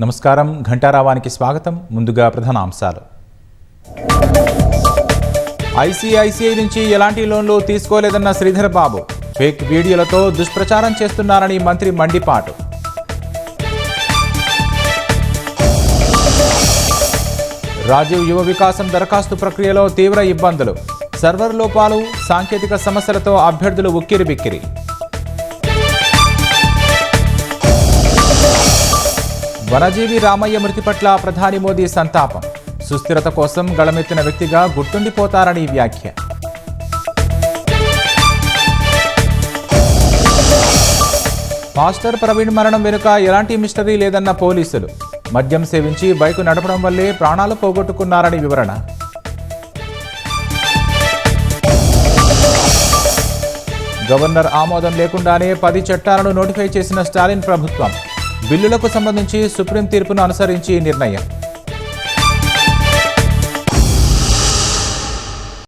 నమస్కారం. ఘంటారావానికి స్వాగతం. ముందుగా ప్రధాన అంశాలు. ఐసీఐసీఐ నుంచి ఎలాంటి లోన్లు తీసుకోలేదన్న శ్రీధర్ బాబు. ఫేక్ వీడియోలతో దుష్ప్రచారం చేస్తున్నారని మంత్రి మండిపాటు. రాజీవ్ యువ వికాసం దరఖాస్తు ప్రక్రియలో తీవ్ర ఇబ్బందులు. సర్వర్ లోపాలు, సాంకేతిక సమస్యలతో అభ్యర్థులు ఉక్కిరిబిక్కిరి. వనజీవి రామయ్య మృతి పట్ల ప్రధాని మోదీ సంతాపం. సుస్థిరత కోసం గళమెత్తిన వ్యక్తిగా గుర్తుండిపోతారని వ్యాఖ్య. మాస్టర్ ప్రవీణ్ మరణం వెనుక ఎలాంటి మిస్టరీ లేదన్న పోలీసులు. మద్యం సేవించి బైకు నడపడం వల్లే ప్రాణాలు పోగొట్టుకున్నారని వివరణ. గవర్నర్ ఆమోదం లేకుండానే 10 చట్టాలను నోటిఫై చేసిన స్టాలిన్ ప్రభుత్వం. బిల్లులకు సంబంధించి సుప్రీం తీర్పును అనుసరించి నిర్ణయం.